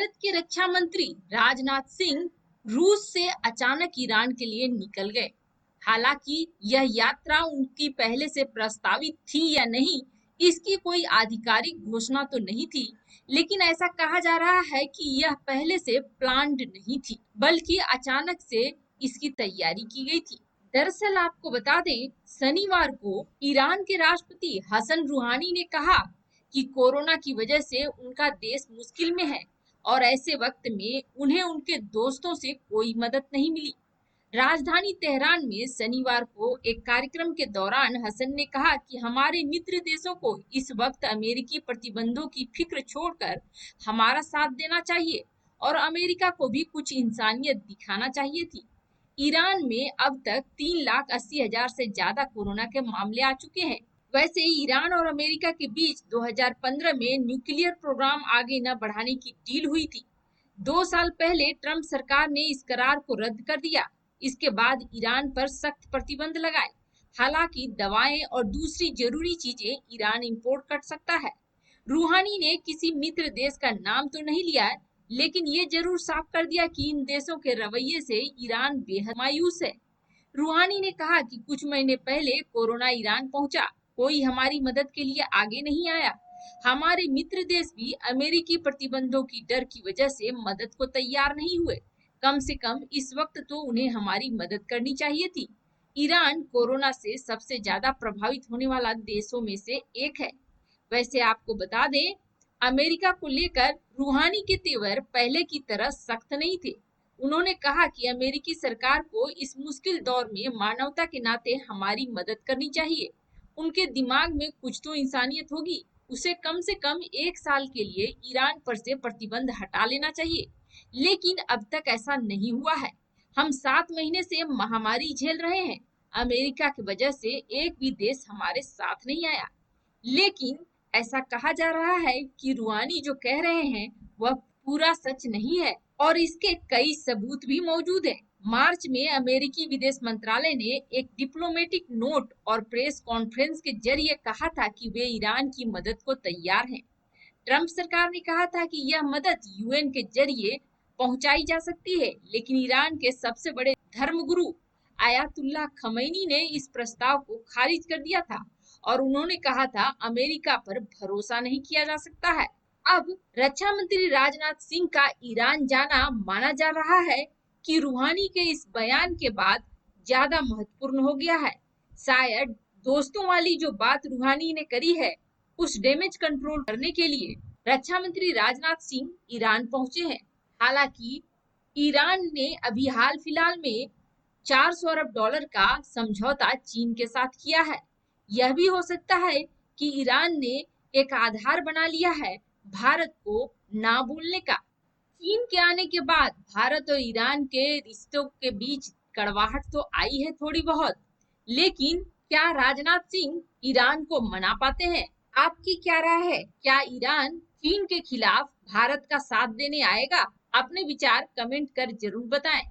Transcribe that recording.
भारत के रक्षा मंत्री राजनाथ सिंह रूस से अचानक ईरान के लिए निकल गए। हालांकि यह यात्रा उनकी पहले से प्रस्तावित थी या नहीं, इसकी कोई आधिकारिक घोषणा तो नहीं थी, लेकिन ऐसा कहा जा रहा है कि यह पहले से प्लान्ड नहीं थी, बल्कि अचानक से इसकी तैयारी की गई थी। दरअसल आपको बता दें, शनिवार को ईरान के राष्ट्रपति हसन रूहानी ने कहा कि कोरोना की वजह से उनका देश मुश्किल में है और ऐसे वक्त में उन्हें उनके दोस्तों से कोई मदद नहीं मिली। राजधानी तेहरान में शनिवार को एक कार्यक्रम के दौरान हसन ने कहा कि हमारे मित्र देशों को इस वक्त अमेरिकी प्रतिबंधों की फिक्र छोड़कर हमारा साथ देना चाहिए और अमेरिका को भी कुछ इंसानियत दिखाना चाहिए थी। ईरान में अब तक 3,80,000 से ज्यादा कोरोना के मामले आ चुके हैं। वैसे ईरान और अमेरिका के बीच 2015 में न्यूक्लियर प्रोग्राम आगे न बढ़ाने की डील हुई थी। 2 साल पहले ट्रंप सरकार ने इस करार को रद्द कर दिया। इसके बाद ईरान पर सख्त प्रतिबंध लगाए। हालांकि दवाएं और दूसरी जरूरी चीजें ईरान इंपोर्ट कर सकता है। रूहानी ने किसी मित्र देश का नाम तो नहीं लिया है, लेकिन ये जरूर साफ कर दिया कि इन देशों के रवैये से ईरान बेहद मायूस है। रूहानी ने कहा कि कुछ महीने पहले कोरोना ईरान पहुंचा, कोई हमारी मदद के लिए आगे नहीं आया। हमारे मित्र देश भी अमेरिकी प्रतिबंधों की डर की वजह से मदद को तैयार नहीं हुए। कम से कम इस वक्त तो उन्हें हमारी मदद करनी चाहिए थी। ईरान कोरोना से सबसे ज्यादा प्रभावित होने वाला देशों में से एक है। वैसे आपको बता दें, अमेरिका को लेकर रूहानी के तेवर पहले की तरह सख्त नहीं थे। उन्होंने कहा कि अमेरिकी सरकार को इस मुश्किल दौर में मानवता के नाते हमारी मदद करनी चाहिए। उनके दिमाग में कुछ तो इंसानियत होगी, उसे कम से कम 1 साल के लिए ईरान पर से प्रतिबंध हटा लेना चाहिए। लेकिन अब तक ऐसा नहीं हुआ है। हम 7 महीने से महामारी झेल रहे हैं। अमेरिका की वजह से एक भी देश हमारे साथ नहीं आया। लेकिन ऐसा कहा जा रहा है कि रूहानी जो कह रहे हैं वह पूरा सच नहीं है और इसके कई सबूत भी मौजूद हैं। मार्च में अमेरिकी विदेश मंत्रालय ने एक डिप्लोमेटिक नोट और प्रेस कॉन्फ्रेंस के जरिए कहा था कि वे ईरान की मदद को तैयार हैं। ट्रंप सरकार ने कहा था कि यह मदद यूएन के जरिए पहुंचाई जा सकती है, लेकिन ईरान के सबसे बड़े धर्मगुरु आयतुल्लाह खमैनी ने इस प्रस्ताव को खारिज कर दिया था और उन्होंने कहा था अमेरिका पर भरोसा नहीं किया जा सकता है। अब रक्षा मंत्री राजनाथ सिंह का ईरान जाना माना जा रहा है कि रूहानी के इस बयान के बाद ज्यादा महत्वपूर्ण हो गया है। शायद दोस्तों वाली जो बात रूहानी ने करी है, उस डैमेज कंट्रोल करने के लिए रक्षा मंत्री राजनाथ सिंह ईरान पहुंचे हैं। हालांकि ईरान ने अभी हाल फिलहाल में $400 अरब का समझौता चीन के साथ किया है। यह भी हो सकता है कि ईरान ने एक आधार बना लिया है भारत को ना बोलने का। चीन के आने के बाद भारत और ईरान के रिश्तों के बीच कड़वाहट तो आई है थोड़ी बहुत, लेकिन क्या राजनाथ सिंह ईरान को मना पाते हैं? आपकी क्या राय है? क्या ईरान चीन के खिलाफ भारत का साथ देने आएगा? अपने विचार कमेंट कर जरूर बताएं।